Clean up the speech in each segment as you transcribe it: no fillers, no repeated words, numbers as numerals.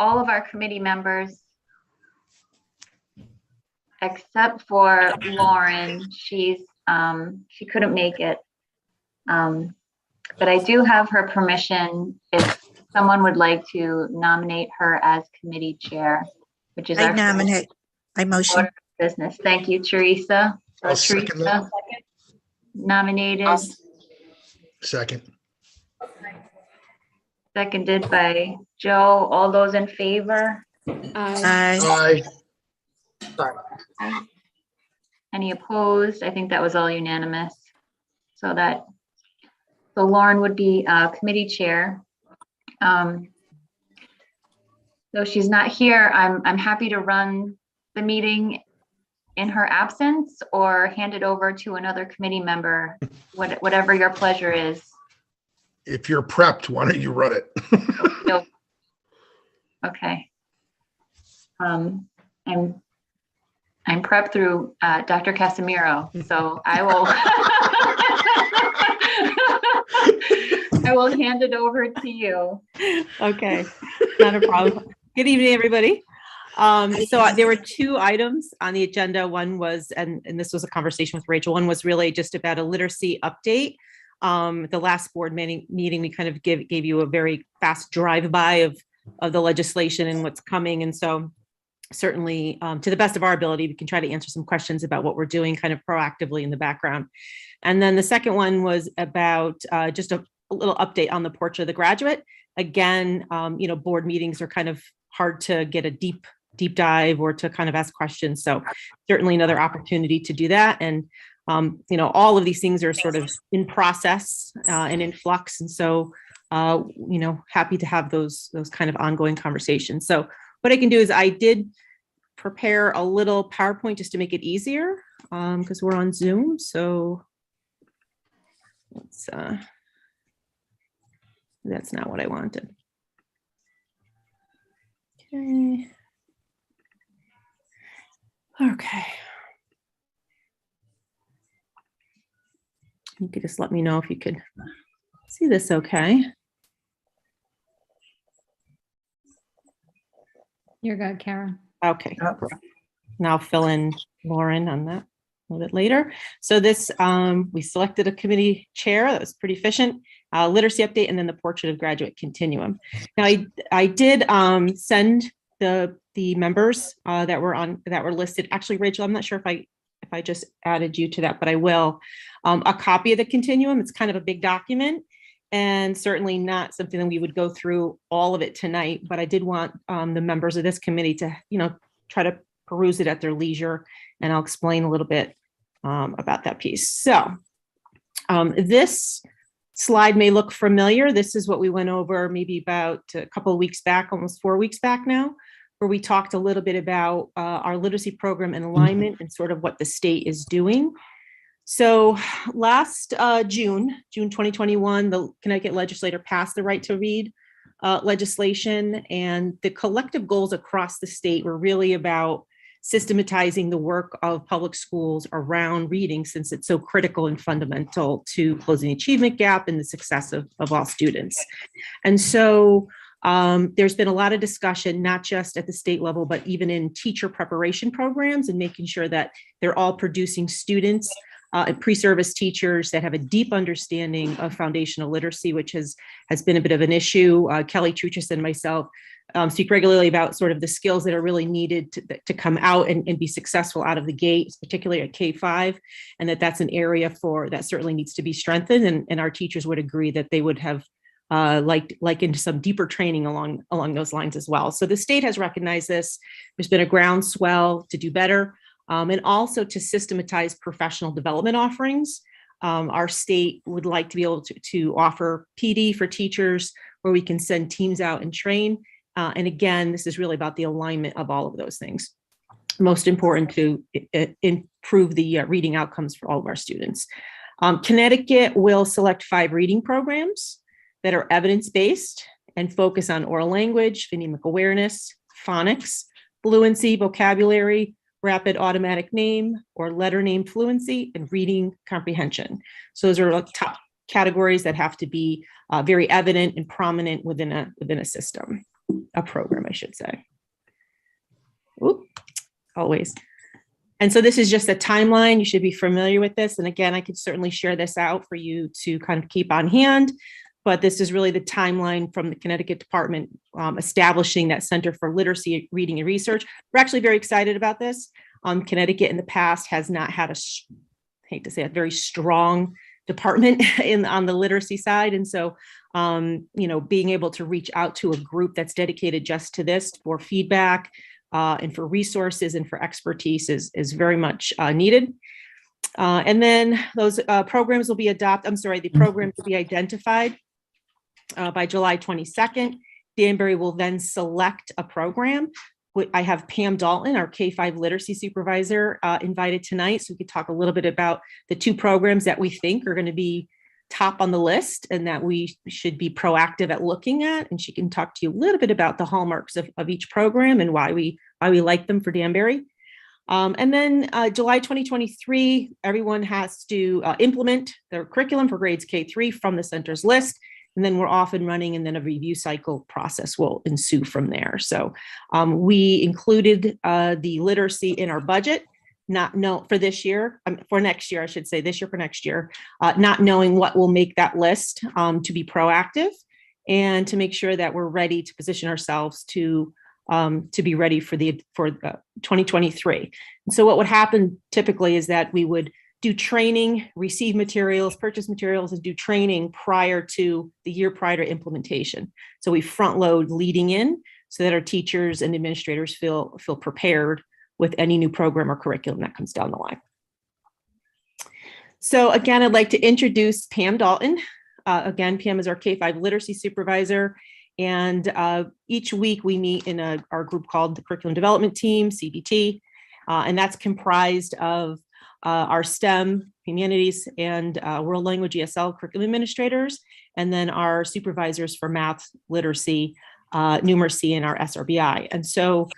all of our committee members, except for Lauren. She couldn't make it. But I do have her permission if someone would like to nominate her as committee chair, which is I our nominate. I motion. order of business. Thank you, Teresa. So I'll second that. nominated, Second. seconded by Joe. All those in favor? Aye. Aye. Any opposed? I think that was all unanimous. So Lauren would be committee chair. Though she's not here, I'm happy to run the meeting in her absence or hand it over to another committee member, whatever your pleasure is. If you're prepped, why don't you run it? No. Okay. I'm prepped through Dr. Casimiro, so I will hand it over to you. Okay, not a problem. Good evening, everybody. So there were two items on the agenda. One was, and this was a conversation with Rachel, one was really just about a literacy update. The last board meeting, we kind of gave you a very fast drive-by of the legislation and what's coming. And so certainly to the best of our ability, we can try to answer some questions about what we're doing kind of proactively in the background. And then the second one was about just a little update on the portrait of the graduate. Again, board meetings are kind of hard to get a deep dive or to kind of ask questions. So certainly another opportunity to do that. And, all of these things are sort of in process and in flux. And so, happy to have those kind of ongoing conversations. So what I can do is I did prepare a little PowerPoint just to make it easier because we're on Zoom. So let's, that's not what I wanted. Okay. You could just let me know if you could see this okay. You're good, Karen. Okay. Now I'll fill in Lauren on that a little bit later. So this, we selected a committee chair. That was pretty efficient. Literacy update, and then the portrait of graduate continuum. Now I did send the members that were listed. Actually, Rachel, I'm not sure if I just added you to that, but I will. A copy of the continuum. It's kind of a big document and certainly not something that we would go through all of it tonight, but I did want the members of this committee to, try to peruse it at their leisure, and I'll explain a little bit about that piece. So this slide may look familiar. This is what we went over maybe about a couple of weeks back, almost 4 weeks back now, where we talked a little bit about our literacy program and alignment and sort of what the state is doing. So last June 2021, the Connecticut legislature passed the right to read legislation, and the collective goals across the state were really about systematizing the work of public schools around reading, since it's so critical and fundamental to closing the achievement gap and the success of all students. And so there's been a lot of discussion, not just at the state level, but even in teacher preparation programs and making sure that they're all producing students and pre-service teachers that have a deep understanding of foundational literacy, which has been a bit of an issue. Kelly Truchas and myself speak regularly about sort of the skills that are really needed to come out and be successful out of the gate, particularly at K-5, and that's an area that certainly needs to be strengthened. And our teachers would agree that they would have like into some deeper training along those lines as well. So the state has recognized this. There's been a groundswell to do better. And also to systematize professional development offerings. Our state would like to be able to offer PD for teachers where we can send teams out and train. And again, this is really about the alignment of all of those things. Most important to improve the reading outcomes for all of our students. Connecticut will select 5 reading programs that are evidence-based and focus on oral language, phonemic awareness, phonics, fluency, vocabulary, rapid automatic name or letter name fluency, and reading comprehension. So those are top categories that have to be very evident and prominent within a system. a program, I should say. Oop, always. And so this is just a timeline. You should be familiar with this. And again, I could certainly share this out for you to kind of keep on hand. But this is really the timeline from the Connecticut Department establishing that Center for Literacy, Reading, and Research. We're actually very excited about this. Connecticut in the past has not had hate to say a very strong department on the literacy side. And so, being able to reach out to a group that's dedicated just to this for feedback and for resources and for expertise is very much needed. And then those programs will be the programs will be identified by July 22nd. Danbury will then select a program. I have Pam Dalton, our K-5 literacy supervisor, invited tonight, so we could talk a little bit about the two programs that we think are going to be top on the list and that we should be proactive at looking at. And she can talk to you a little bit about the hallmarks of each program and why we like them for Danbury. And then July 2023, everyone has to implement their curriculum for grades K-3 from the center's list. And then we're off and running, and then a review cycle process will ensue from there. So we included the literacy in our budget, for this year, for next year, I should say, this year for next year, not knowing what will make that list to be proactive and to make sure that we're ready to position ourselves to be ready for 2023. And so what would happen typically is that we would do training, receive materials, purchase materials, and do training prior to the year prior to implementation. So we front load leading in so that our teachers and administrators feel prepared with any new program or curriculum that comes down the line. So again, I'd like to introduce Pam Dalton. Again, Pam is our K-5 literacy supervisor. And each week we meet in our group called the Curriculum Development Team, CDT, and that's comprised of our STEM, humanities, and world language ESL curriculum administrators, and then our supervisors for math, literacy, numeracy, and our SRBI. And so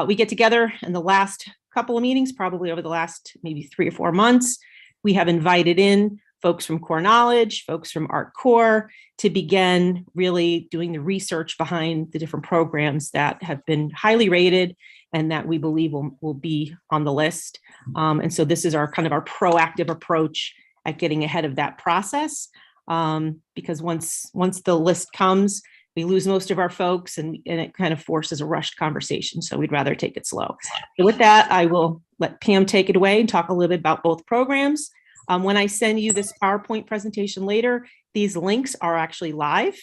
we get together in the last couple of meetings, probably over the last maybe 3 or 4 months. We have invited in folks from Core Knowledge, folks from Art Core to begin really doing the research behind the different programs that have been highly rated and that we believe will be on the list. And so this is our kind of our proactive approach at getting ahead of that process. Because once the list comes, we lose most of our folks and it kind of forces a rushed conversation. So we'd rather take it slow. So with that, I will let Pam take it away and talk a little bit about both programs. When I send you this PowerPoint presentation later, these links are actually live.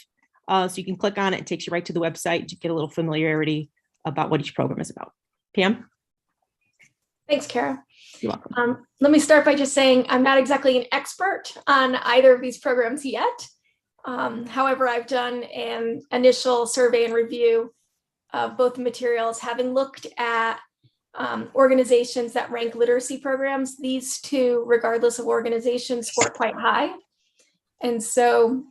So you can click on it. It takes you right to the website to get a little familiarity about what each program is about. Pam? Thanks, Kara. You're welcome. Let me start by just saying I'm not exactly an expert on either of these programs yet. However, I've done an initial survey and review of both the materials, having looked at organizations that rank literacy programs. These two, regardless of organization, score quite high. And so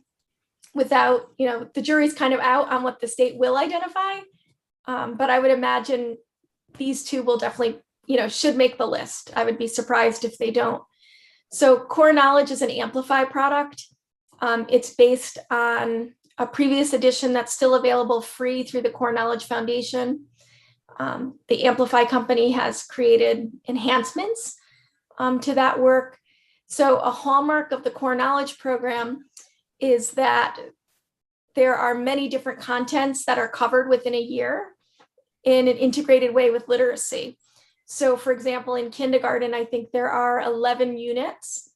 without, the jury's kind of out on what the state will identify, but I would imagine these two will definitely, should make the list. I would be surprised if they don't. So Core Knowledge is an Amplify product. It's based on a previous edition that's still available free through the Core Knowledge Foundation. The Amplify company has created enhancements to that work. So a hallmark of the Core Knowledge program is that there are many different contents that are covered within a year in an integrated way with literacy. So for example, in kindergarten, I think there are 11 units.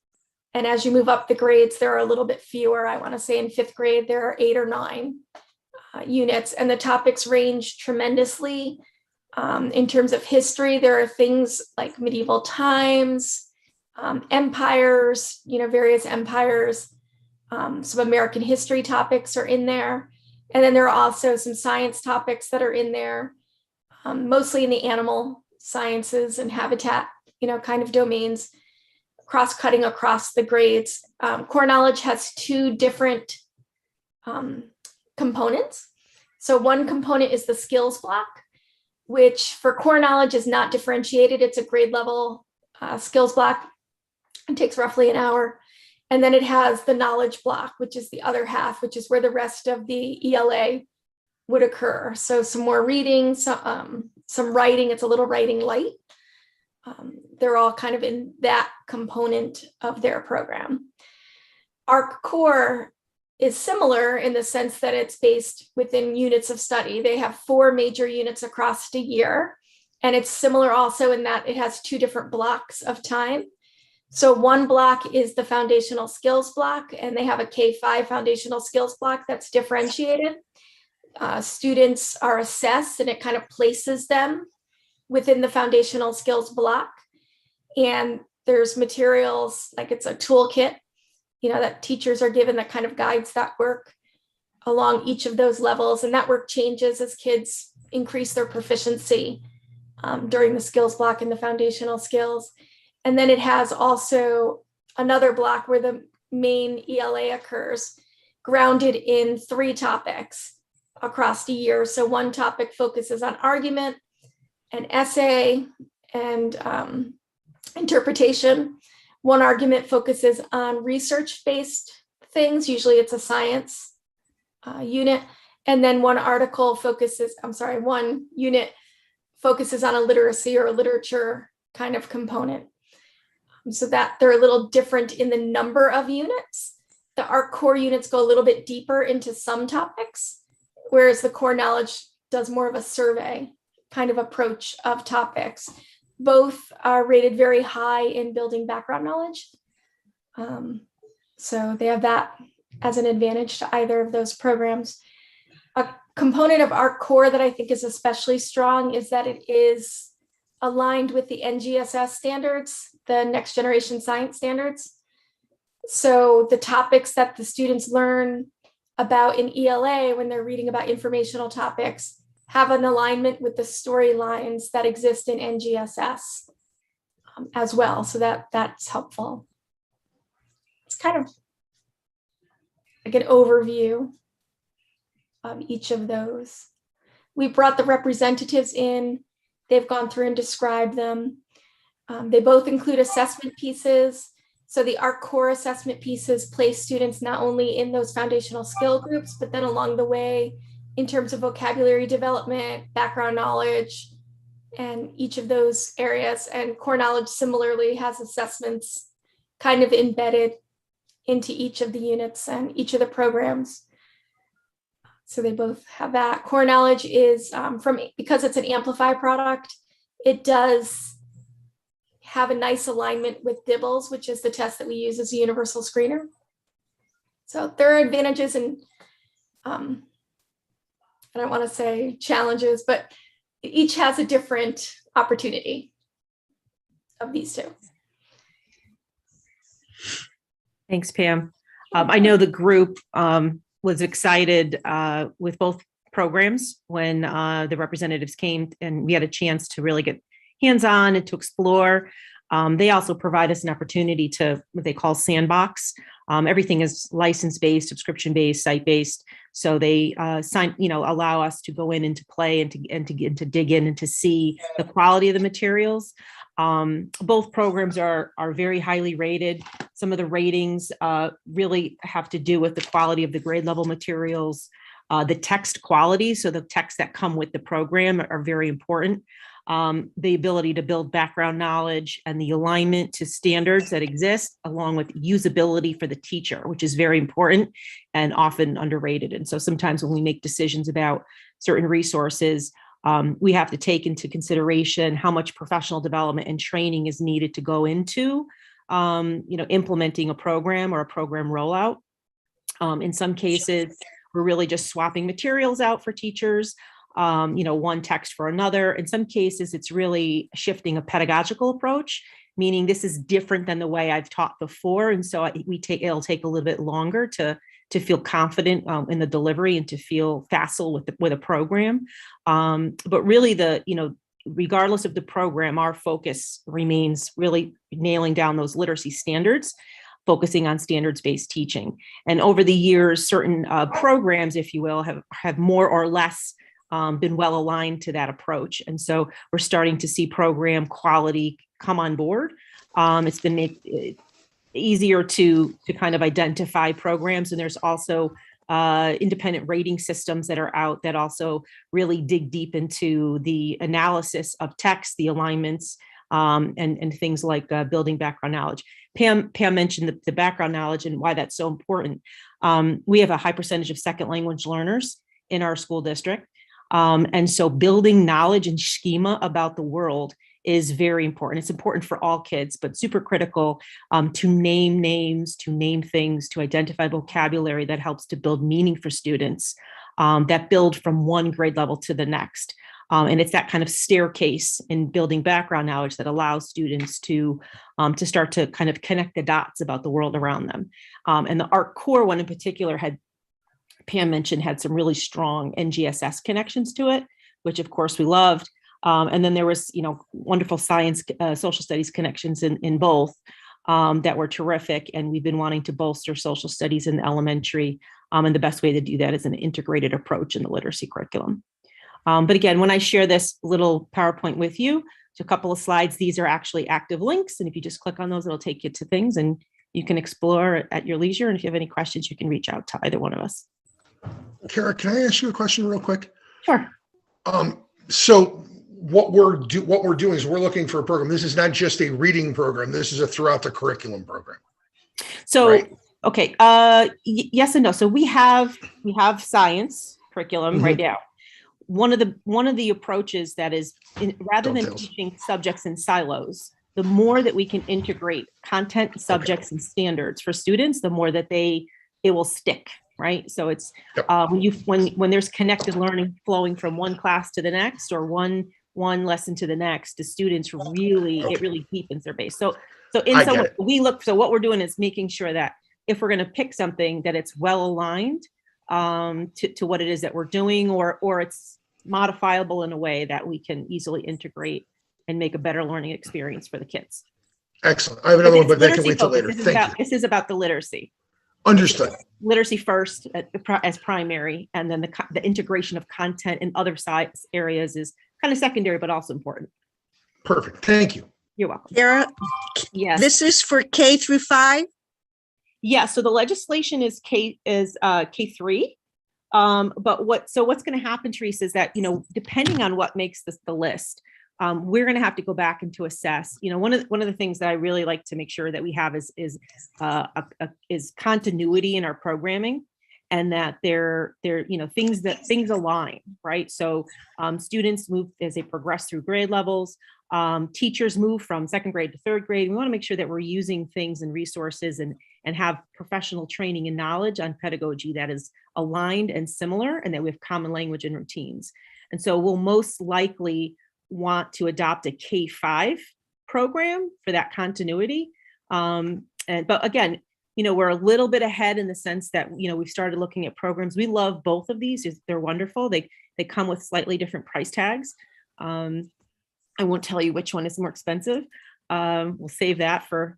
And as you move up the grades, there are a little bit fewer. I want to say in 5th grade, there are 8 or 9 units, and the topics range tremendously. In terms of history, there are things like medieval times, empires, various empires, some American history topics are in there. And then there are also some science topics that are in there, mostly in the animal sciences and habitat, kind of domains, cross-cutting across the grades. Core Knowledge has 2 different components. So one component is the skills block, which for Core Knowledge is not differentiated. It's a grade level skills block. It takes roughly an hour. And then it has the knowledge block, which is the other half, which is where the rest of the ELA would occur. So some more reading, some writing. It's a little writing light. They're all kind of in that component of their program. ARC Core is similar in the sense that it's based within units of study. They have 4 major units across the year. And it's similar also in that it has 2 different blocks of time. So one block is the foundational skills block, and they have a K-5 foundational skills block that's differentiated. Students are assessed and it kind of places them within the foundational skills block. And there's materials, like it's a toolkit, that teachers are given that kind of guides that work along each of those levels. And that work changes as kids increase their proficiency during the skills block and the foundational skills. And then it has also another block where the main ELA occurs, grounded in 3 topics across the year. So one topic focuses on argument, an essay, and interpretation. One argument focuses on research-based things. Usually it's a science unit. And then one unit focuses on a literacy or a literature kind of component. So that they're a little different in the number of units. The ARC Core units go a little bit deeper into some topics, whereas the core knowledge does more of a survey kind of approach of topics. Both are rated very high in building background knowledge. So they have that as an advantage to either of those programs. A component of ARC Core that I think is especially strong is that it is aligned with the NGSS standards, the Next Generation Science Standards. So the topics that the students learn about in ELA when they're reading about informational topics have an alignment with the storylines that exist in NGSS as well. So that's helpful. It's kind of like an overview of each of those. We brought the representatives in. They've gone through and described them. They both include assessment pieces. So the ARC Core assessment pieces place students not only in those foundational skill groups, but then along the way in terms of vocabulary development, background knowledge, and each of those areas. And core knowledge similarly has assessments kind of embedded into each of the units and each of the programs. So they both have that. Core knowledge is because it's an Amplify product, it does have a nice alignment with DIBELS, which is the test that we use as a universal screener. So there are advantages and I don't want to say challenges, but each has a different opportunity of these 2. Thanks, Pam. I know the group was excited with both programs when the representatives came and we had a chance to really get hands-on and to explore. They also provide us an opportunity to what they call sandbox. Everything is license-based, subscription-based, site-based. So they allow us to go in and to play and to dig in and to see the quality of the materials. Both programs are very highly rated. Some of the ratings really have to do with the quality of the grade level materials, the text quality. So the texts that come with the program are very important. The ability to build background knowledge and the alignment to standards that exist, along with usability for the teacher, which is very important and often underrated. And so sometimes when we make decisions about certain resources, we have to take into consideration how much professional development and training is needed to go into, implementing a program or a program rollout. In some cases, we're really just swapping materials out for teachers. One text for another. In some cases, it's really shifting a pedagogical approach, meaning this is different than the way I've taught before. And so it'll take a little bit longer to feel confident in the delivery and to feel facile with a program. But really regardless of the program, our focus remains really nailing down those literacy standards, focusing on standards-based teaching. And over the years, certain programs, if you will, have more or less been well aligned to that approach. And so we're starting to see program quality come on board. It's been easier to kind of identify programs. And there's also independent rating systems that are out that also really dig deep into the analysis of text, the alignments, and things like building background knowledge. Pam mentioned the background knowledge and why that's so important. We have a high percentage of second language learners in our school district. And so building knowledge and schema about the world is very important. It's important for all kids, but super critical to name names, to name things, to identify vocabulary that helps to build meaning for students that build from one grade level to the next. And it's that kind of staircase in building background knowledge that allows students to start to kind of connect the dots about the world around them. And the ARC core one in particular Pam mentioned, had some really strong NGSS connections to it, which of course we loved. And then there was, wonderful science, social studies connections in both that were terrific. And we've been wanting to bolster social studies in the elementary. And the best way to do that is an integrated approach in the literacy curriculum. But again, when I share this little PowerPoint with you, it's a couple of slides. These are actually active links. And if you just click on those, it'll take you to things and you can explore at your leisure. And if you have any questions, you can reach out to either one of us. Kara, can I ask you a question real quick? Sure. So what we're doing is we're looking for a program. This is not just a reading program. This is a throughout the curriculum program. So, right? Okay. Yes and no. So we have science curriculum right now. One of the approaches that is rather than teaching subjects in silos, the more that we can integrate content, subjects, and standards for students, the more that it will stick. Right. So it's when there's connected learning flowing from one class to the next or one lesson to the next, the students it really deepens their base. So what we're doing is making sure that if we're going to pick something that it's well aligned to what it is that we're doing or it's modifiable in a way that we can easily integrate and make a better learning experience for the kids. Excellent. I have another one, but that can wait till later. This is about the literacy. Understood. Literacy first as primary, and then the integration of content in other sites areas is kind of secondary, but also important. Perfect. Thank you. You're welcome. Kara, Yes. this is for K through 5? Yeah. So the legislation is K3. But what's going to happen, Teresa, is that, depending on what makes the list, we're going to have to go back and to assess. One of the things that I really like to make sure that we have is continuity in our programming, and that they're things align, right? So students move as they progress through grade levels. Teachers move from second grade to third grade. We want to make sure that we're using things and resources and have professional training and knowledge on pedagogy that is aligned and similar, and that we have common language and routines. And so we'll most likely want to adopt a K-5 program for that continuity. But again, we're a little bit ahead in the sense that, we've started looking at programs. We love both of these. They're wonderful. They come with slightly different price tags. I won't tell you which one is more expensive. We'll save that for,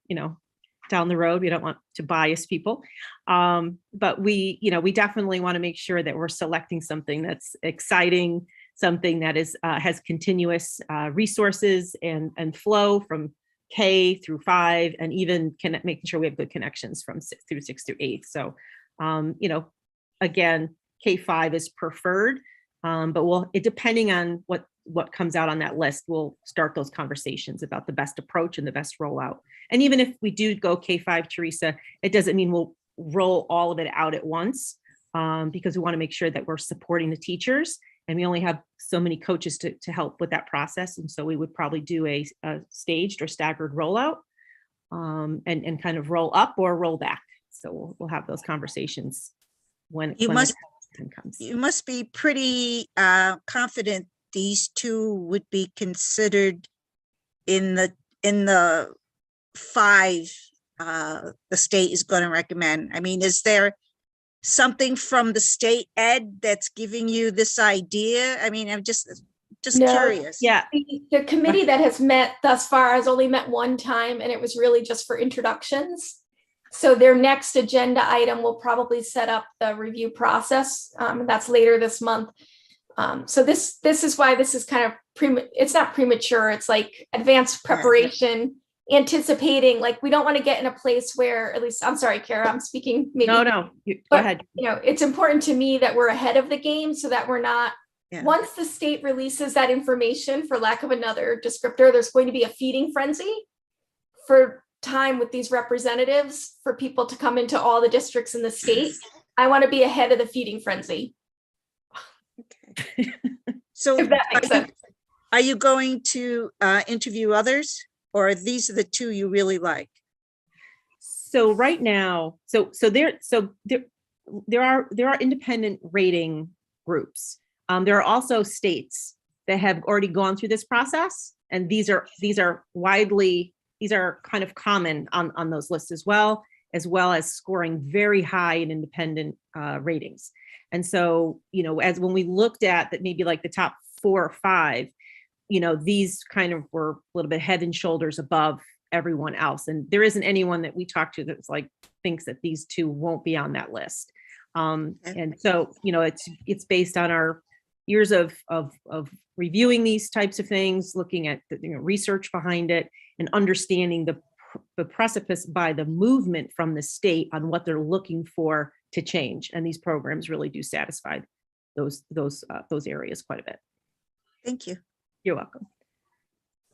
down the road. We don't want to bias people. But we definitely want to make sure that we're selecting something that's exciting, something that has continuous resources and flow from K through 5, and even making sure we have good connections from 6 through 8. So, again, K-5 is preferred, but depending on what comes out on that list, we'll start those conversations about the best approach and the best rollout. And even if we do go K-5, Teresa, it doesn't mean we'll roll all of it out at once, because we want to make sure that we're supporting the teachers. And we only have so many coaches to help with that process. And so we would probably do a staged or staggered rollout, and kind of roll up or roll back. So we'll have those conversations when the time comes. You must be pretty confident these two would be considered in the 5 the state is going to recommend. I mean, is there something from the state ed that's giving you this idea? I mean, I'm just curious. Yeah. The committee that has met thus far has only met one time, and it was really just for introductions. So their next agenda item will probably set up the review process. That's later this month. So this is why this is kind of it's not premature. It's like advanced preparation anticipating, like, we don't want to get in a place where, at least, I'm sorry, Kara, I'm speaking maybe. No, go But, ahead. it's important to me that we're ahead of the game so that we're not, Yeah. once the state releases that information, for lack of another descriptor, there's going to be a feeding frenzy for time with these representatives for people to come into all the districts in the state. I want to be ahead of the feeding frenzy, So if that makes sense. are you going to interview others, or these are the two you really like? So right now, there are independent rating groups. There are also states that have already gone through this process, and these are kind of common on those lists as well as scoring very high in independent ratings. And so, as when we looked at that, maybe like the top 4 or 5, these kind of were a little bit head and shoulders above everyone else. And there isn't anyone that we talk to that's like thinks that these two won't be on that list. And so, it's based on our years of reviewing these types of things, looking at the research behind it, and understanding the precipice by the movement from the state on what they're looking for to change. And these programs really do satisfy those areas quite a bit. Thank you. You're welcome.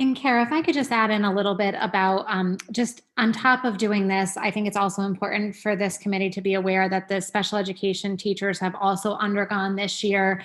And Kara, if I could just add in a little bit about just on top of doing this, I think it's also important for this committee to be aware that the special education teachers have also undergone this year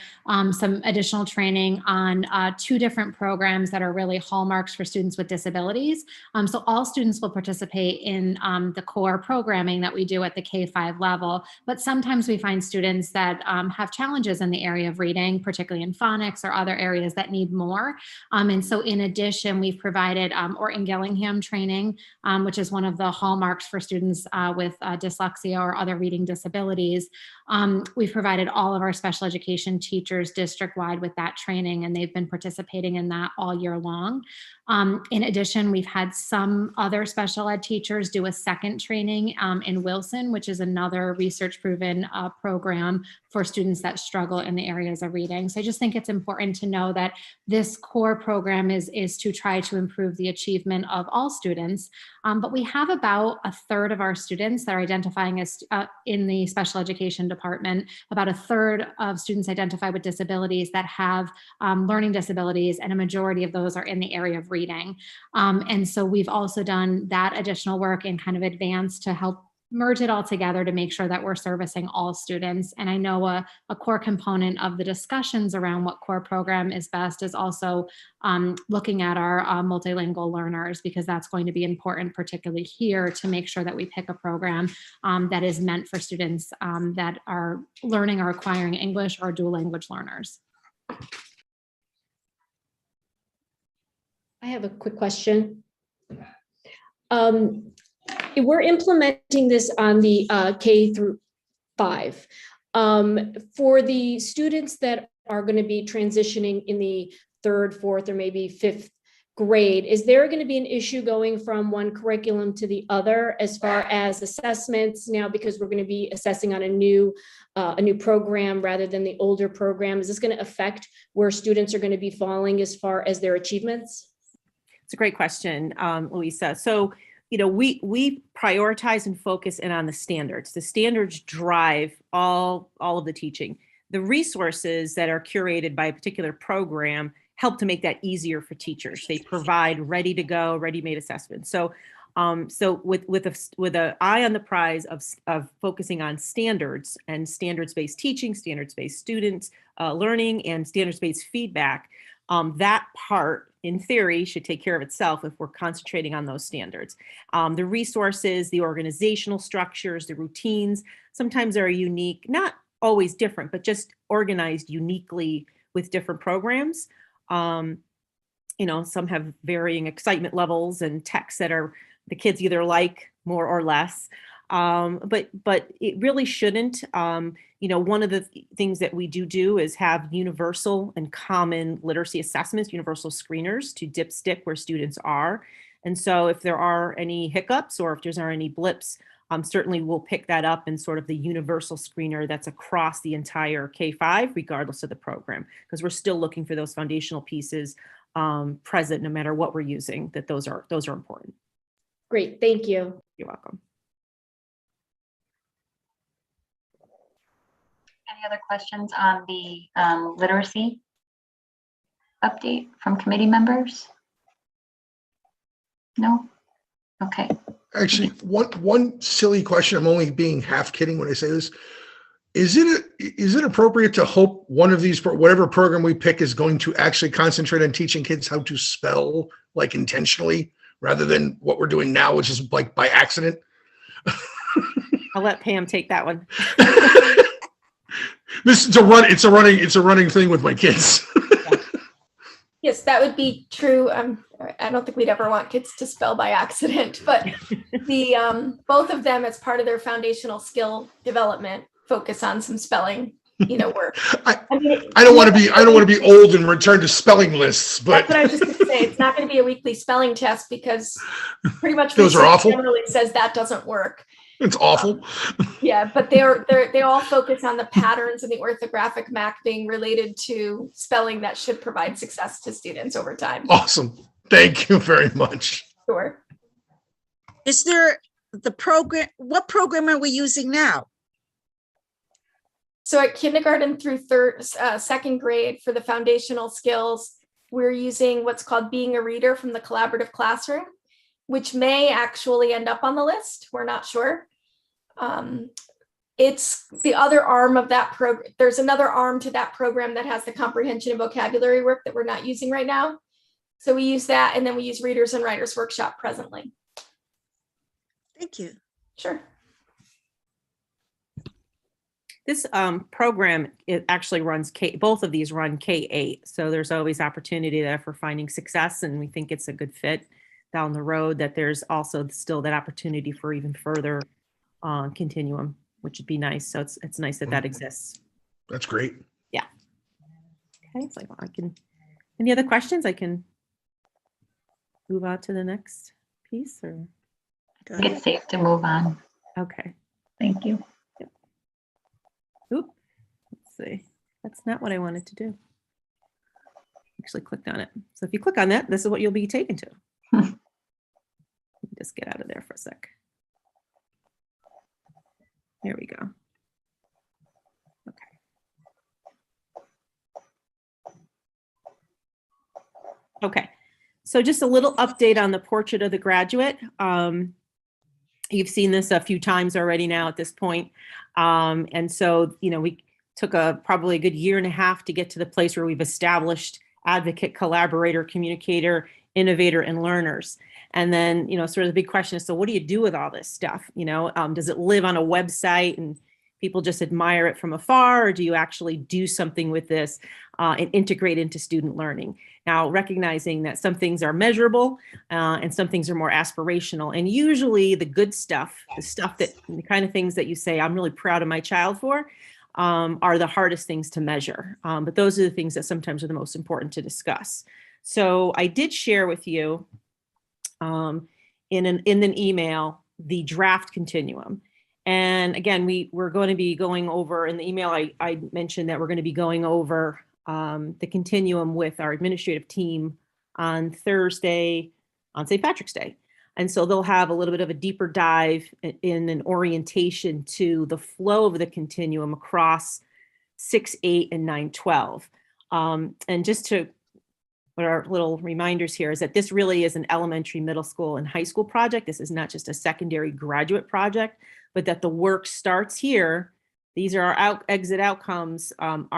some additional training on 2 different programs that are really hallmarks for students with disabilities. So all students will participate in the core programming that we do at the K-5 level, but sometimes we find students that have challenges in the area of reading, particularly in phonics or other areas that need more. And so in addition, we've provided Orton Gillingham training, which is one of the hallmarks for students with dyslexia or other reading disabilities. We've provided all of our special education teachers district-wide with that training, and they've been participating in that all year long. In addition, we've had some other special ed teachers do a second training in Wilson, which is another research-proven program for students that struggle in the areas of reading. So I just think it's important to know that this core program is to try to improve the achievement of all students. But we have about a third of our students that are identifying as in the special education department, about a third of students identify with disabilities that have learning disabilities, and a majority of those are in the area of reading. And so we've also done that additional work in kind of advance to help merge it all together to make sure that we're servicing all students. And I know a core component of the discussions around what core program is best is also looking at our multilingual learners, because that's going to be important, particularly here, to make sure that we pick a program that is meant for students that are learning or acquiring English or dual language learners. I have a quick question. We're implementing this on the K through 5. For the students that are going to be transitioning in the 3rd, 4th, or maybe 5th grade, is there going to be an issue going from one curriculum to the other as far as assessments now, because we're going to be assessing on a new program rather than the older program? Is this going to affect where students are going to be falling as far as their achievements? It's a great question, Louisa. So, we prioritize and focus in on the standards. The standards drive all of the teaching. The resources that are curated by a particular program help to make that easier for teachers. They provide ready to go, ready-made assessments. So, with an eye on the prize of focusing on standards and standards-based teaching, standards-based students learning, and standards-based feedback, that part, in theory, should take care of itself if we're concentrating on those standards. The resources, the organizational structures, the routines, sometimes are unique, not always different, but just organized uniquely with different programs. Some have varying excitement levels and texts that are the kids either like more or less. But it really shouldn't. One of the things that we do is have universal and common literacy assessments, universal screeners to dipstick where students are. And so if there are any hiccups or if there's any blips, certainly we'll pick that up in sort of the universal screener that's across the entire K-5, regardless of the program, because we're still looking for those foundational pieces present no matter what we're using, that those are important. Great, thank you. You're welcome. Any other questions on the literacy update from committee members? No? Okay. Actually, one silly question. I'm only being half kidding when I say this. Is it appropriate to hope one of these, whatever program we pick, is going to actually concentrate on teaching kids how to spell, like, intentionally, rather than what we're doing now, which is like by accident? I'll let Pam take that one. It's a running thing with my kids. Yes, that would be true. I don't think we'd ever want kids to spell by accident, but the both of them, as part of their foundational skill development, focus on some spelling, work. I don't want to be old and return to spelling lists, but that's what I was just going to say. It's not going to be a weekly spelling test because pretty much those are awful. generally says that doesn't work. It's awful. Yeah, but they all focus on the patterns and the orthographic mapping related to spelling that should provide success to students over time. Awesome. Thank you very much. Sure. Is there what program are we using now? So at kindergarten through second grade for the foundational skills, we're using what's called Being a Reader from the Collaborative Classroom, which may actually end up on the list. We're not sure. It's the other arm of that program. There's another arm to that program that has the comprehension and vocabulary work that we're not using right now. So we use that, and then we use Readers and Writers Workshop presently. Thank you. Sure. This program, it actually runs both of these run K-8. So there's always opportunity there for finding success, and we think it's a good fit down the road, that there's also still that opportunity for even further continuum, which would be nice. So it's nice that that exists. That's great. Yeah. Okay, so any other questions? I can move on to the next piece, or? I think it's safe to move on. Okay. Thank you. Oop, let's see. That's not what I wanted to do. Actually clicked on it. So if you click on that, this is what you'll be taken to. Let me just get out of there for a sec. There we go. Okay, so just a little update on the portrait of the graduate. You've seen this a few times already now at this point. And so, we took probably a good year and a half to get to the place where we've established advocate, collaborator, communicator, innovator, and learners. And then, sort of the big question is, so what do you do with all this stuff? Does it live on a website and people just admire it from afar, or do you actually do something with this and integrate into student learning? Now, recognizing that some things are measurable and some things are more aspirational. And usually the good stuff, the kind of things that you say, I'm really proud of my child for, are the hardest things to measure. But those are the things that sometimes are the most important to discuss. So I did share with you in an email the Draft Continuum. And again, we're going to be going over, in the email I mentioned that we're going to be going over the continuum with our administrative team on Thursday, on St. Patrick's Day. And so they'll have a little bit of a deeper dive in an orientation to the flow of the continuum across 6, 8, and 9, 12. And just to, what our little reminders here is that this really is an elementary, middle school, and high school project. This is not just a secondary graduate project, but that the work starts here. These are our exit outcomes,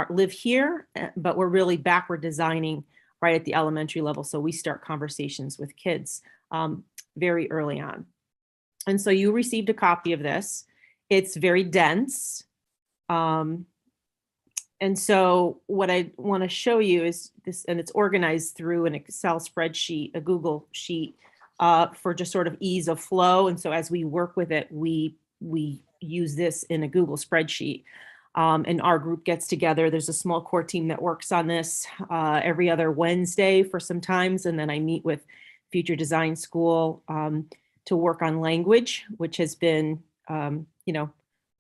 live here, but we're really backward designing right at the elementary level. So we start conversations with kids very early on. And so you received a copy of this. It's very dense. And so what I want to show you is this, and it's organized through an Excel spreadsheet, a Google sheet, for just sort of ease of flow. And so as we work with it, we use this in a Google spreadsheet. And our group gets together. There's a small core team that works on this every other Wednesday for some times. And then I meet with Future Design School to work on language, which has been,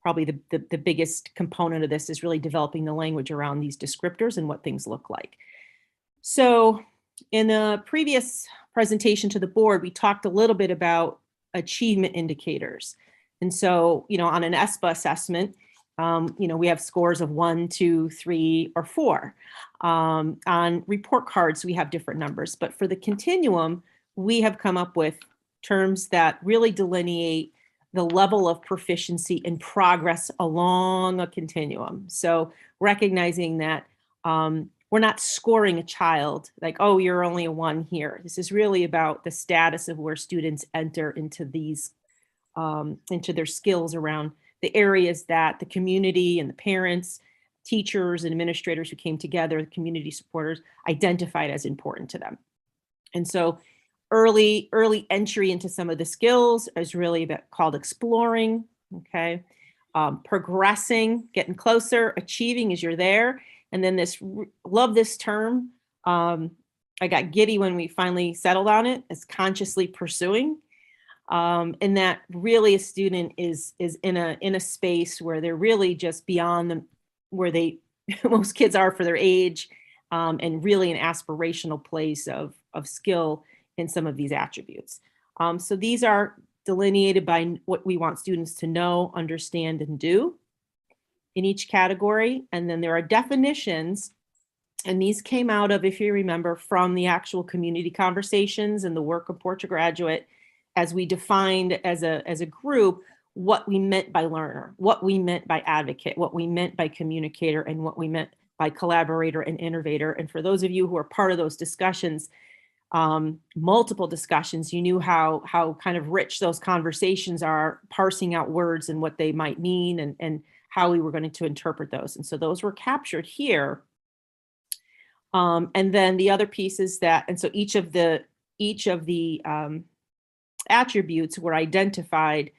probably the biggest component of this is really developing the language around these descriptors and what things look like. So in the previous presentation to the board, we talked a little bit about achievement indicators. And so, on an ESPA assessment, we have scores of 1, 2, 3, or 4. On report cards, we have different numbers. But for the continuum, we have come up with terms that really delineate the level of proficiency and progress along a continuum. So recognizing that we're not scoring a child like, oh, you're only a 1 here. This is really about the status of where students enter into these, into their skills around the areas that the community and the parents, teachers and administrators who came together, the community supporters, identified as important to them. And so early entry into some of the skills is really called exploring, okay? Progressing, getting closer, achieving as you're there. And then love this term. I got giddy when we finally settled on it, is consciously pursuing. And that really a student is in a space where they're really just beyond where most kids are for their age, and really an aspirational place of skill in some of these attributes. So these are delineated by what we want students to know, understand, and do in each category. And then there are definitions, and these came out of, if you remember, from the actual community conversations and the work of Portrait Graduate, as we defined as a group what we meant by learner, what we meant by advocate, what we meant by communicator, and what we meant by collaborator and innovator. And for those of you who are part of those discussions, multiple discussions, you knew how kind of rich those conversations are, parsing out words and what they might mean, and how we were going to interpret those. And so those were captured here. And then the other pieces and so each of the attributes were identified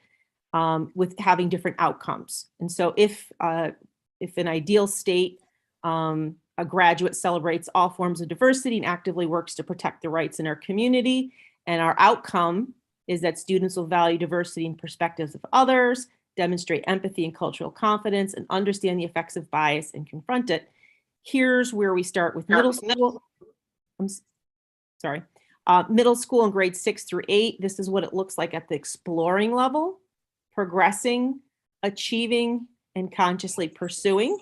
with having different outcomes. And so if an ideal state, a graduate celebrates all forms of diversity and actively works to protect the rights in our community, and our outcome is that students will value diversity and perspectives of others, demonstrate empathy and cultural confidence, and understand the effects of bias and confront it. Here's where we start with middle school. Middle school in grades 6 through 8. This is what it looks like at the exploring level: progressing, achieving, and consciously pursuing.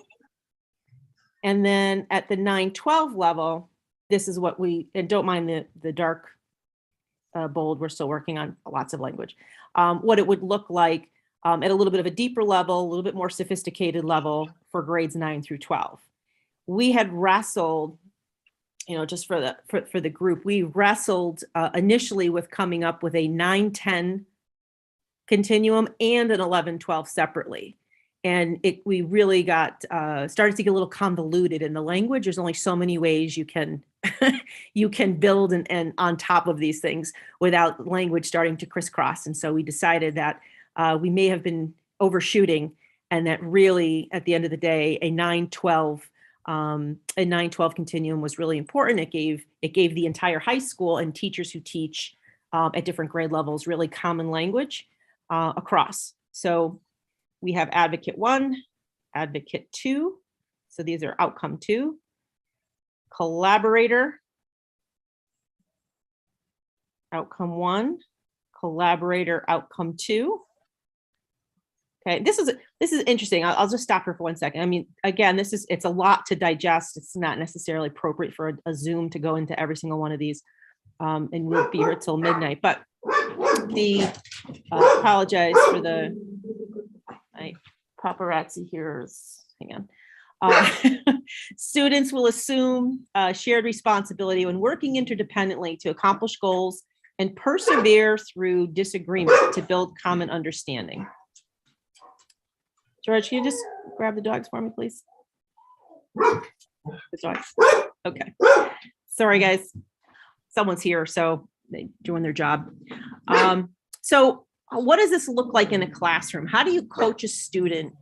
And then at the 9-12 level, this is what and don't mind the dark bold, we're still working on lots of language, what it would look like at a little bit of a deeper level, a little bit more sophisticated level for grades 9 through 12. We had wrestled, just for the group, we wrestled initially with coming up with a 9-10 continuum and an 11-12 separately. And we really started to get a little convoluted in the language. There's only so many ways you can build and on top of these things without language starting to crisscross. And so we decided that we may have been overshooting, and that really, at the end of the day, a 9-12 continuum was really important. It gave the entire high school and teachers who teach at different grade levels really common language across. So we have advocate 1, advocate 2. So these are outcome 2. Collaborator, outcome 1. Collaborator, outcome 2. Okay, this is interesting. I'll just stop here for 1 second. I mean, again, it's a lot to digest. It's not necessarily appropriate for a Zoom to go into every single one of these, and we'll be here till midnight. But apologize for my paparazzi here. Hang on. Students will assume shared responsibility when working interdependently to accomplish goals and persevere through disagreement to build common understanding. George, can you just grab the dogs for me, please? The dogs. Okay. Sorry, guys. Someone's here, so they're doing their job. So what does this look like in a classroom? How do you coach a student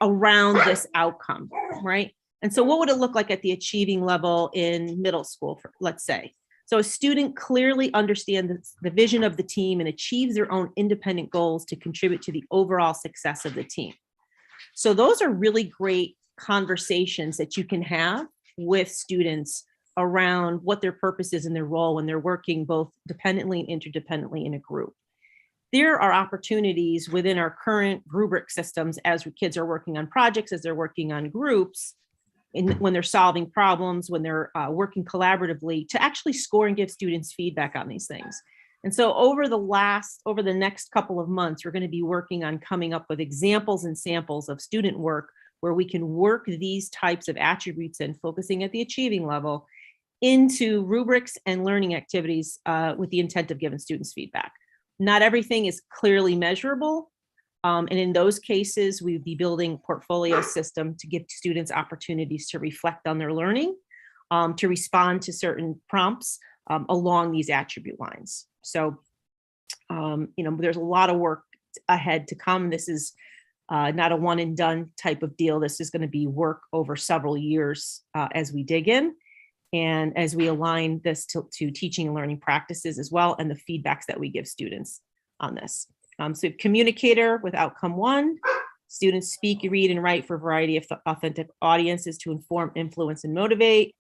around this outcome, right? And so what would it look like at the achieving level in middle school, let's say? So a student clearly understands the vision of the team and achieves their own independent goals to contribute to the overall success of the team. So those are really great conversations that you can have with students around what their purpose is and their role when they're working both dependently and interdependently in a group. there are opportunities within our current rubric systems as kids are working on projects, as they're working on groups, when they're solving problems, when they're working collaboratively, to actually score and give students feedback on these things. And so over the next couple of months, we're going to be working on coming up with examples and samples of student work where we can work these types of attributes and focusing at the achieving level into rubrics and learning activities with the intent of giving students feedback. Not everything is clearly measurable. And in those cases, we'd be building a portfolio system to give students opportunities to reflect on their learning, to respond to certain prompts along these attribute lines. So, there's a lot of work ahead to come. This is not a one and done type of deal. This is going to be work over several years as we dig in and as we align this to teaching and learning practices as well, and the feedbacks that we give students on this. So communicator with outcome 1, students speak, read, and write for a variety of authentic audiences to inform, influence, and motivate.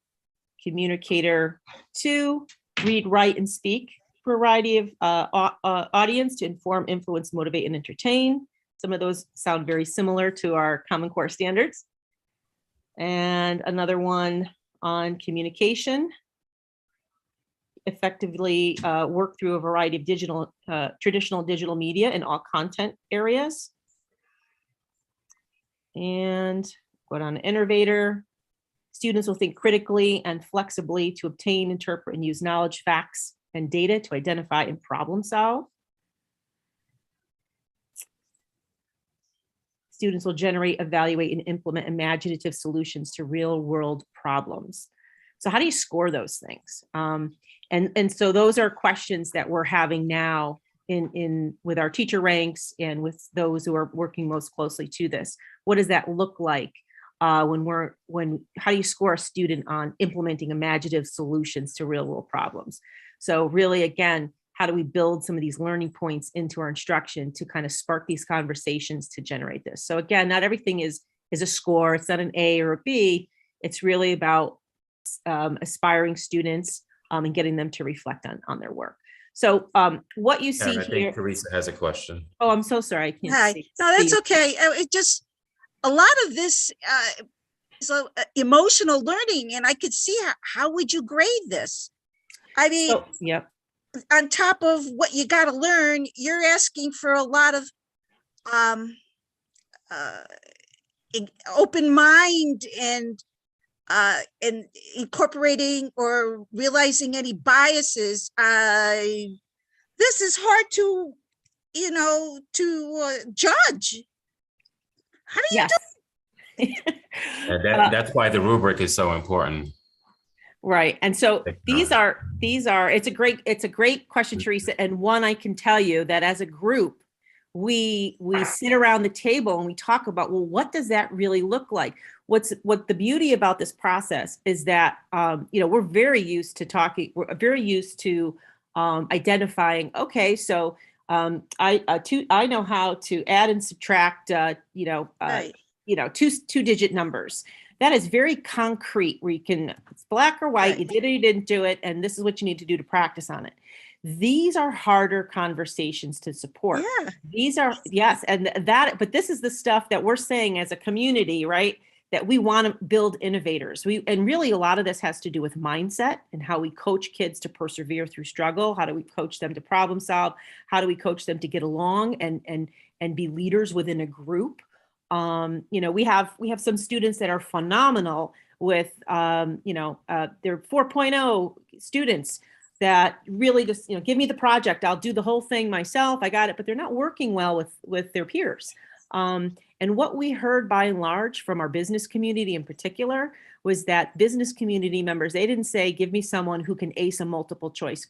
Communicator 2, read, write, and speak for a variety of audience to inform, influence, motivate, and entertain. Some of those sound very similar to our Common Core standards. And another one on communication. Effectively work through a variety of traditional digital media in all content areas. And go down to innovator. Students will think critically and flexibly to obtain, interpret, and use knowledge, facts, and data to identify and problem solve. Students will generate, evaluate, and implement imaginative solutions to real world problems. So how do you score those things? And so those are questions that we're having now with our teacher ranks and with those who are working most closely to this. What does that look like how do you score a student on implementing imaginative solutions to real world problems? So really, again, how do we build some of these learning points into our instruction to kind of spark these conversations to generate this? So again, not everything is a score. It's not an A or a B. It's really about aspiring students and getting them to reflect on their work. So what you see Karen, I here. think Teresa has a question. Oh, I'm so sorry. I can't Hi. see. No, that's okay. It just, a lot of this is emotional learning, and I could see how would you grade this? I mean, So, yep. on top of what you got to learn, you're asking for a lot of open mind and incorporating or realizing any biases. This is hard to, judge. How do you Yes. And that's why the rubric is so important. Right. And so these are, it's a great question, Teresa. And one I can tell you that as a group, we sit around the table and we talk about, well, what does that really look like? What the beauty about this process is that, we're very used to talking, we're very used to identifying, okay, so I know how to add and subtract, Right. two-digit numbers. That is very concrete, where you can, it's black or white, Right. you did or you didn't do it, and this is what you need to do to practice on it. These are harder conversations to support. Yeah. These are, yes, but this is the stuff that we're saying as a community, right? That we want to build innovators. And really a lot of this has to do with mindset and how we coach kids to persevere through struggle. How do we coach them to problem solve? How do we coach them to get along and be leaders within a group? We have some students that are phenomenal with, they're 4.0 students that really just, give me the project. I'll do the whole thing myself. I got it, but they're not working well with their peers. And what we heard by and large from our business community in particular was that business community members, they didn't say, give me someone who can ace a multiple choice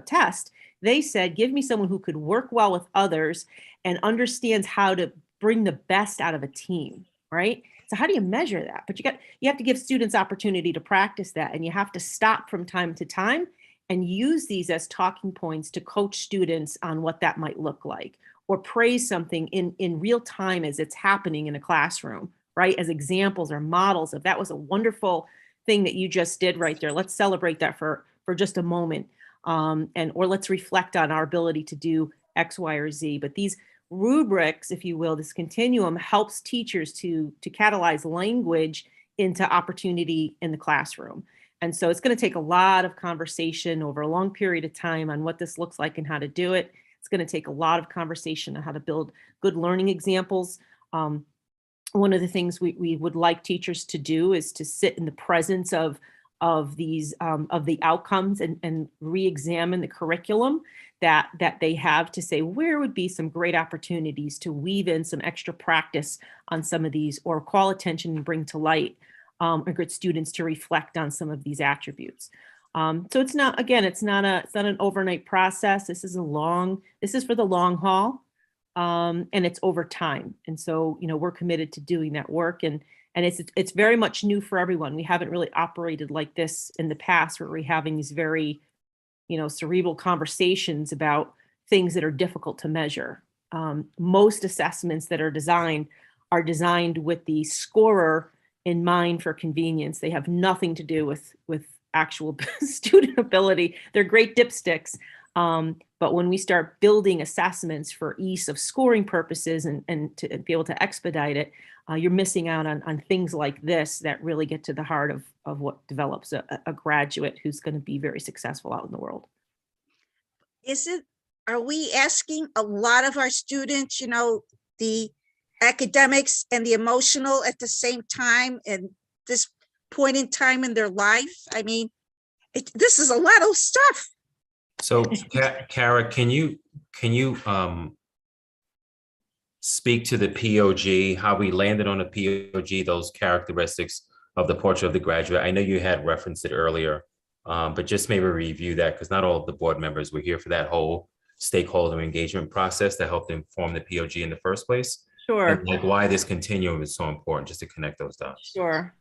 test. They said, give me someone who could work well with others and understands how to bring the best out of a team, right? So how do you measure that? But you have to give students opportunity to practice that, and you have to stop from time to time and use these as talking points to coach students on what that might look like, or praise something in real time as it's happening in a classroom, right? As examples or models of, that was a wonderful thing that you just did right there. Let's celebrate that for just a moment. Or let's reflect on our ability to do X, Y, or Z. But these rubrics, if you will, this continuum helps teachers to catalyze language into opportunity in the classroom. And so it's going to take a lot of conversation over a long period of time on what this looks like and how to do it. It's going to take a lot of conversation on how to build good learning examples. One of the things we would like teachers to do is to sit in the presence of these of the outcomes and re-examine the curriculum that they have, to say where would be some great opportunities to weave in some extra practice on some of these, or call attention and bring to light, or get students to reflect on some of these attributes. So it's not, again, it's not an overnight process. This is for the long haul. And it's over time. And so, we're committed to doing that work, and it's very much new for everyone. We haven't really operated like this in the past, where we're having these very, cerebral conversations about things that are difficult to measure. Most assessments that are designed with the scorer in mind for convenience. They have nothing to do with actual student ability. They're great dipsticks. But when we start building assessments for ease of scoring purposes and to be able to expedite it, you're missing out on things like this that really get to the heart of what develops a graduate who's going to be very successful out in the world. Are we asking a lot of our students, the academics and the emotional at the same time, and this point in time in their life? I mean, this is a lot of stuff. So, Kara, can you speak to the POG, how we landed on the POG, those characteristics of the portrait of the graduate? I know you had referenced it earlier, but just maybe review that, because not all of the board members were here for that whole stakeholder engagement process that helped inform the POG in the first place. Sure. And like why this continuum is so important, just to connect those dots. Sure.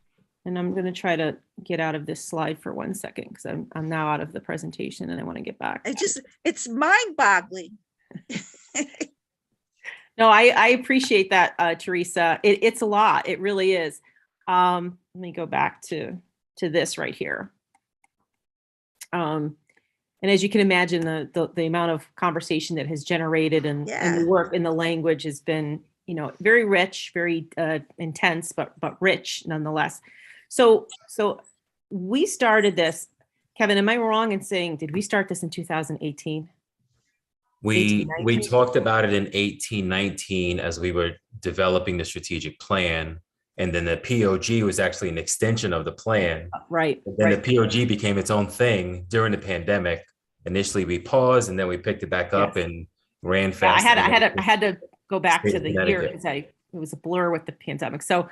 And I'm going to try to get out of this slide for 1 second, because I'm now out of the presentation and I want to get back. It's mind-boggling. No, I appreciate that, Teresa. It's a lot. It really is. Let me go back to this right here. And as you can imagine, the amount of conversation that has generated and the work in the language has been, very rich, very intense, but rich nonetheless. So we started this. Kevin, am I wrong in saying, did we start this in 2018? We talked about it in 1819 as we were developing the strategic plan, and then the POG was actually an extension of the plan. Right. And then the POG became its own thing during the pandemic. Initially, we paused, and then we picked it back up and ran fast. I had to go back to the year because it was a blur with the pandemic. So,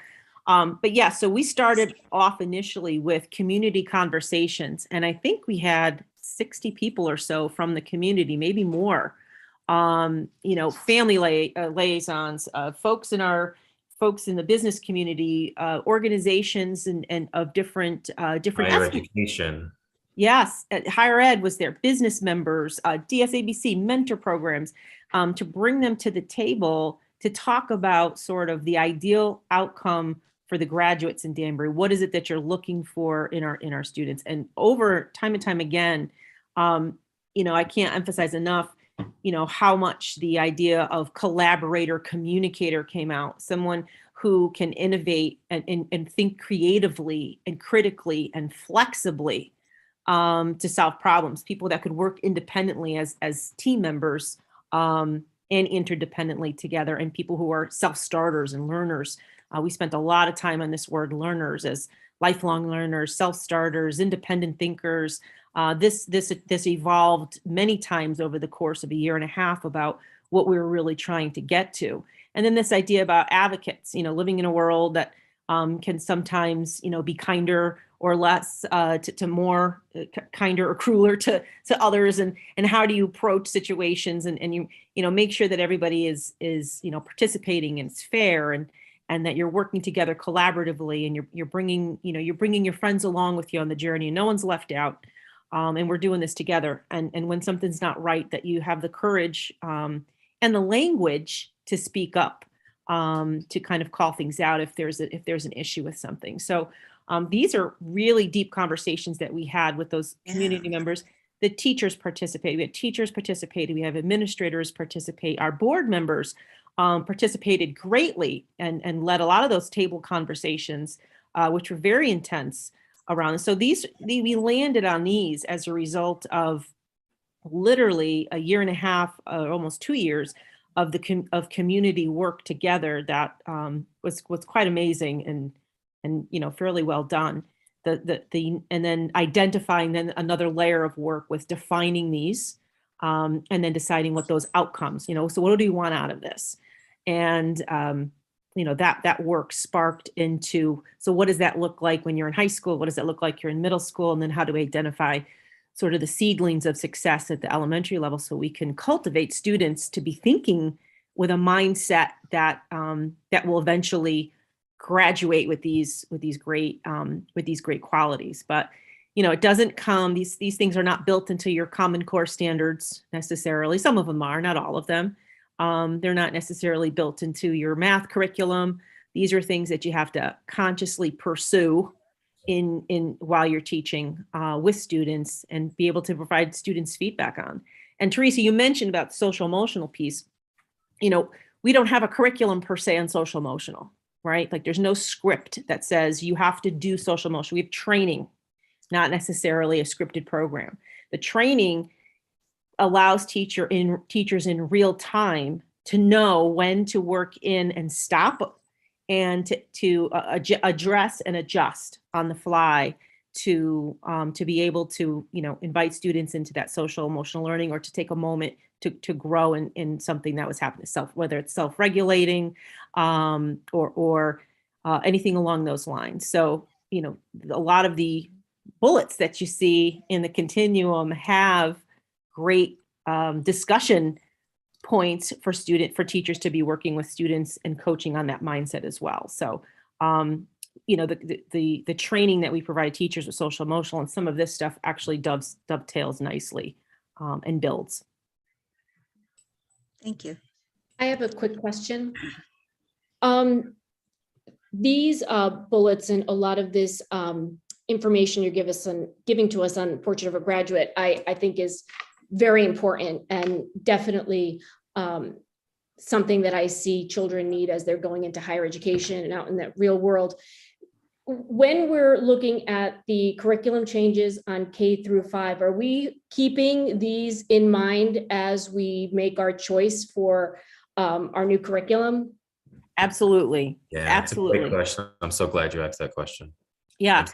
but yeah, so we started off initially with community conversations, and I think we had 60 people or so from the community, maybe more. Family liaisons, folks in the business community, organizations and of different higher education. Yes, higher ed was there, business members, DSABC, mentor programs, to bring them to the table to talk about sort of the ideal outcome for the graduates in Danbury. What is it that you're looking for in our students? And over time and time again, I can't emphasize enough, how much the idea of collaborator, communicator came out. Someone who can innovate and think creatively and critically and flexibly to solve problems. People that could work independently as team members and interdependently together, and people who are self-starters and learners. We spent a lot of time on this word learners as lifelong learners, self-starters, independent thinkers. This evolved many times over the course of a year and a half about what we were really trying to get to. And then this idea about advocates, living in a world that can sometimes, be kinder or less to more kinder or crueler to others, and how do you approach situations and you make sure that everybody is participating and it's fair and that you're working together collaboratively, and you're bringing your friends along with you on the journey, and no one's left out. And we're doing this together. And when something's not right, that you have the courage and the language to speak up, to kind of call things out if there's an issue with something. So these are really deep conversations that we had with those community members. the teachers participate. We had teachers participate. We have administrators participate. Our board members participated greatly and led a lot of those table conversations, which were very intense around. So we landed on these as a result of literally a year and a half, almost 2 years of community work together that was quite amazing and fairly well done. And then identifying then another layer of work with defining these and then deciding what those outcomes, so what do you want out of this? And that work sparked into, so what does that look like when you're in high school? What does that look like you're in middle school? And then how do we identify sort of the seedlings of success at the elementary level so we can cultivate students to be thinking with a mindset that will eventually graduate with these great qualities. But it doesn't come, these things are not built into your Common Core standards necessarily. Some of them are, not all of them. They're not necessarily built into your math curriculum. These are things that you have to consciously pursue in while you're teaching with students and be able to provide students feedback on. And Teresa, you mentioned about the social emotional piece. We don't have a curriculum per se on social emotional, right? Like there's no script that says you have to do social emotional. We have training, not necessarily a scripted program. The training allows teachers in real time to know when to work in and stop and to address and adjust on the fly to be able to invite students into that social emotional learning or to take a moment to grow in something that was happening, whether it's self-regulating or anything along those lines. So a lot of the bullets that you see in the continuum have great discussion points for teachers to be working with students and coaching on that mindset as well. So, the training that we provide teachers with social emotional and some of this stuff actually dovetails nicely and builds. Thank you. I have a quick question. These bullets and a lot of this information you're giving to us on Portrait of a Graduate, I think is very important and definitely something that I see children need as they're going into higher education and out in that real world. When we're looking at the curriculum changes on K-5, are we keeping these in mind as we make our choice for our new curriculum? Absolutely. Yeah, absolutely. That's a great question. I'm so glad you asked that question. Yeah.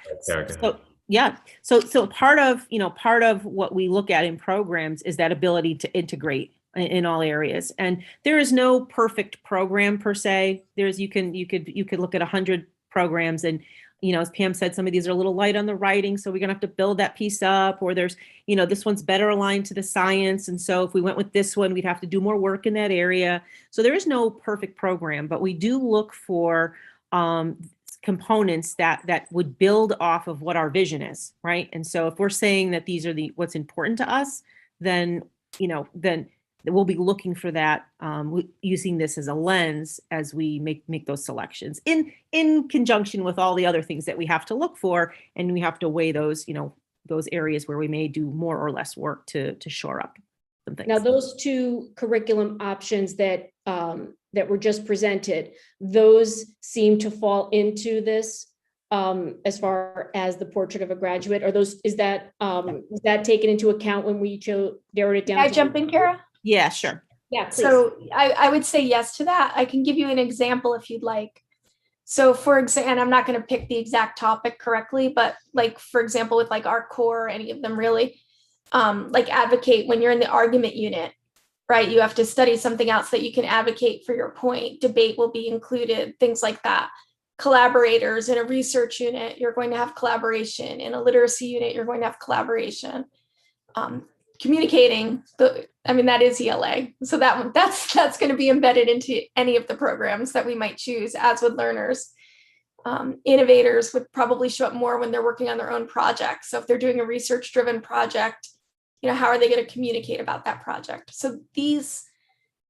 So part of what we look at in programs is that ability to integrate in all areas. And there is no perfect program per se. You could look at 100 programs and, as Pam said, some of these are a little light on the writing. So we're going to have to build that piece up, or there's, this one's better aligned to the science. And so if we went with this one, we'd have to do more work in that area. So there is no perfect program, but we do look for components that would build off of what our vision is, right? And so if we're saying that these are what's important to us, then we'll be looking for that, using this as a lens as we make those selections in conjunction with all the other things that we have to look for, and we have to weigh those areas where we may do more or less work to shore up some things. Now, those two curriculum options that were just presented, those seem to fall into this as far as the Portrait of a Graduate. Is that taken into account when we narrowed it down? Can I jump in, Kara? Yeah, sure. Yeah, please. So I would say yes to that. I can give you an example if you'd like. So for example, and I'm not going to pick the exact topic correctly, but like, for example, with like our core, any of them really, like advocate when you're in the argument unit, right? You have to study something else that you can advocate for your point. Debate will be included, things like that. Collaborators in a research unit, you're going to have collaboration. In a literacy unit, you're going to have collaboration. Communicating, that is ELA. So that's going to be embedded into any of the programs that we might choose, as with learners. Innovators would probably show up more when they're working on their own projects. So if they're doing a research-driven project, how are they going to communicate about that project? So these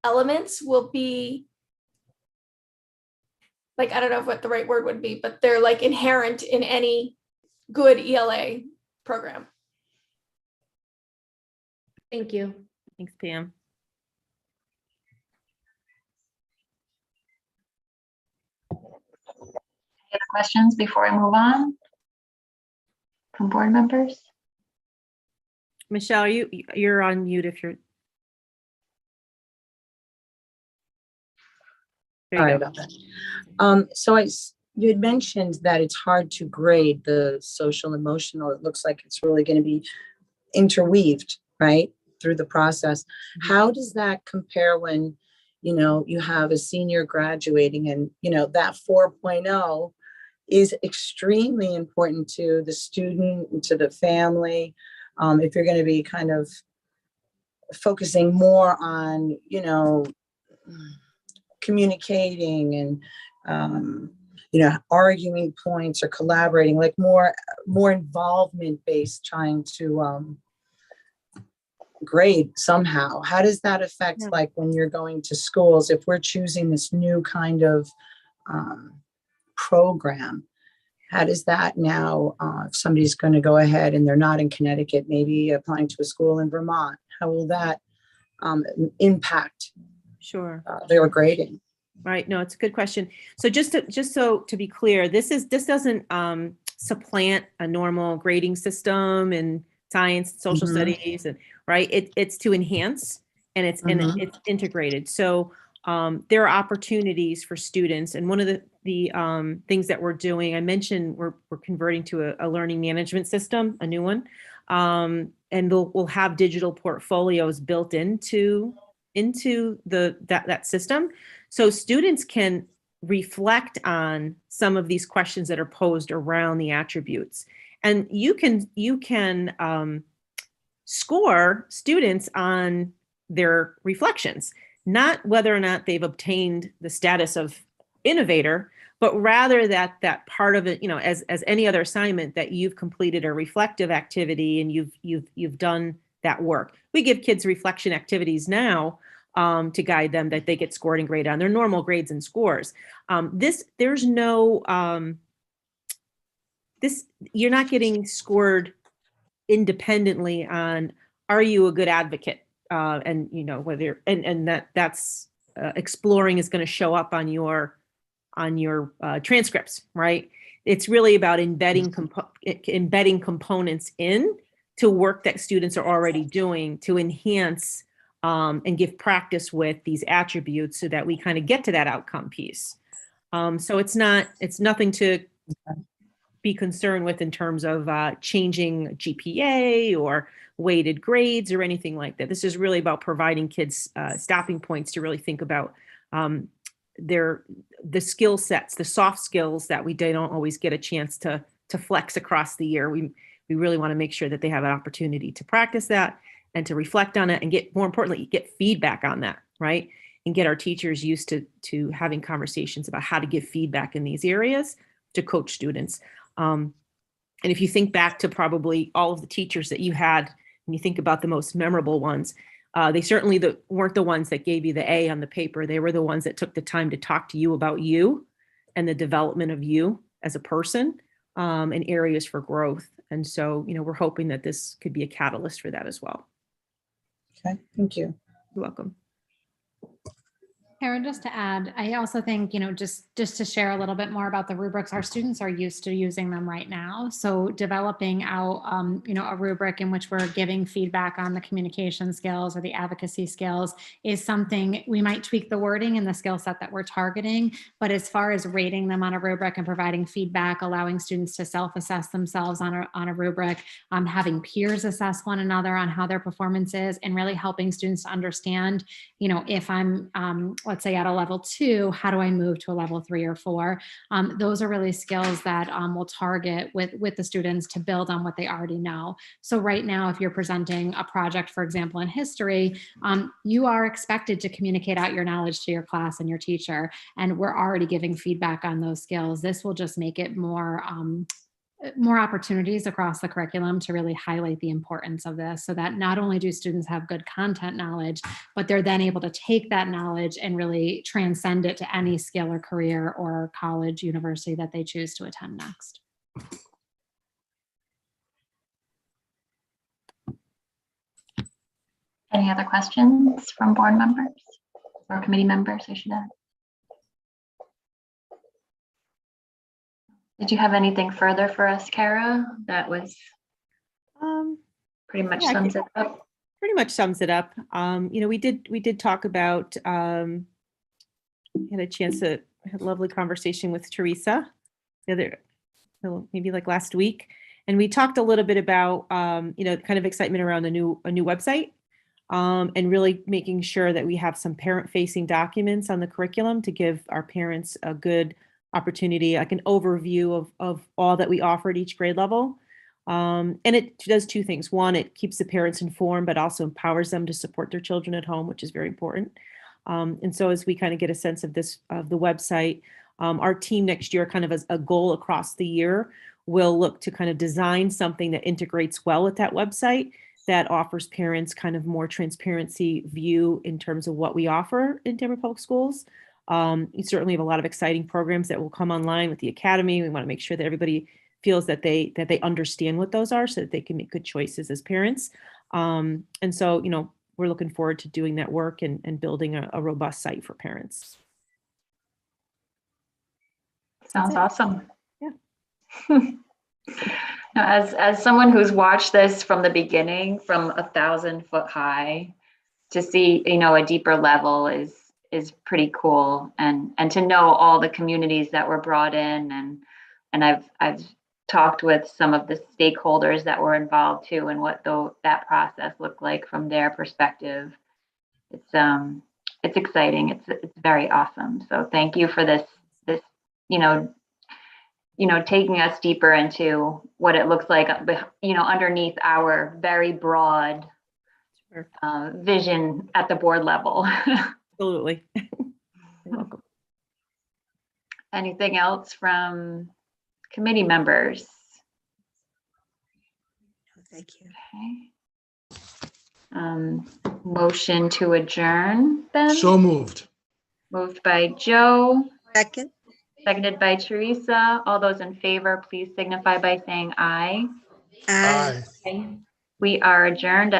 elements will be like, I don't know what the right word would be, but they're like inherent in any good ELA program. Thank you. Thanks, Pam. Any other questions before I move on from board members? Michelle, you're on mute if you're. There Sorry you go. about that. You had mentioned that it's hard to grade the social emotional. It looks like it's really going to be interweaved, right, through the process. How does that compare when, you have a senior graduating and, that 4.0 is extremely important to the student and to the family. If you're going to be kind of focusing more on, communicating and, arguing points or collaborating, like more involvement based, trying to grade somehow. How does that affect, like when you're going to schools, if we're choosing this new kind of program, how does that now, if somebody's going to go ahead and they're not in Connecticut, maybe applying to a school in Vermont, how will that impact Sure. their grading? Right. No, it's a good question. So just to be clear, this doesn't supplant a normal grading system in science, social studies, and right. It's to enhance, and it's integrated. So there are opportunities for students, and one of the things that we're doing, I mentioned, we're converting to a learning management system, a new one, and we'll have digital portfolios built into that system. So students can reflect on some of these questions that are posed around the attributes. And you can score students on their reflections, not whether or not they've obtained the status of innovator, but rather that part of it, as any other assignment, that you've completed a reflective activity and you've done that work. We give kids reflection activities now to guide them, that they get scored and graded on their normal grades and scores. You're not getting scored independently on, are you a good advocate? And whether, and that's exploring is going to show up on your transcripts, right? It's really about embedding components in to work that students are already doing to enhance and give practice with these attributes so that we kind of get to that outcome piece. So it's nothing to be concerned with in terms of changing GPA or weighted grades or anything like that. This is really about providing kids stopping points to really think about the skill sets, the soft skills that they don't always get a chance to flex across the year. We really want to make sure that they have an opportunity to practice that and to reflect on it and more importantly, get feedback on that, right? And get our teachers used to having conversations about how to give feedback in these areas to coach students. And if you think back to probably all of the teachers that you had, and you think about the most memorable ones, they certainly weren't the ones that gave you the A on the paper. They were the ones that took the time to talk to you about you and the development of you as a person and areas for growth. And so, we're hoping that this could be a catalyst for that as well. Okay, thank you. You're welcome. Karen, just to add, I also think, just to share a little bit more about the rubrics, our students are used to using them right now. So developing out, a rubric in which we're giving feedback on the communication skills or the advocacy skills is something we might tweak the wording and the skill set that we're targeting. But as far as rating them on a rubric and providing feedback, allowing students to self-assess themselves on a rubric, having peers assess one another on how their performance is, and really helping students to understand, if I'm, let's say at a level 2, how do I move to a level 3 or 4? Those are really skills that we'll target with the students to build on what they already know. So right now, if you're presenting a project, for example, in history, you are expected to communicate out your knowledge to your class and your teacher, and we're already giving feedback on those skills. This will just make it more opportunities across the curriculum to really highlight the importance of this, so that not only do students have good content knowledge, but they're then able to take that knowledge and really transcend it to any skill or career or college, university that they choose to attend next. Any other questions from board members or committee members, I should add? Did you have anything further for us, Kara? That was pretty much yeah, I sums it up. pretty much sums it up. We did talk about, had a chance to have a lovely conversation with Teresa maybe like last week. And we talked a little bit about, kind of excitement around a new website, and really making sure that we have some parent facing documents on the curriculum to give our parents a good opportunity, like an overview of all that we offer at each grade level. And it does two things. One, it keeps the parents informed, but also empowers them to support their children at home, which is very important. And so as we kind of get a sense of the website, our team next year, kind of as a goal across the year, will look to kind of design something that integrates well with that website, that offers parents kind of more transparency view in terms of what we offer in Danbury Public Schools. We certainly have a lot of exciting programs that will come online with the Academy. We want to make sure that everybody feels that they understand what those are so that they can make good choices as parents. And so, we're looking forward to doing that work and building a robust site for parents. Sounds awesome. Yeah. Now, as someone who's watched this from the beginning, from 1,000 foot high, to see, a deeper level is pretty cool. And to know all the communities that were brought in, and I've talked with some of the stakeholders that were involved too, and what that process looked like from their perspective. It's exciting. It's very awesome. So thank you for this, taking us deeper into what it looks like, underneath our very broad vision at the board level. Absolutely. You're welcome. Anything else from committee members? Thank you. Okay. Motion to adjourn then? So moved. Moved by Joe, Second. seconded by Teresa. All those in favor, please signify by saying aye. Aye. Aye. We are adjourned at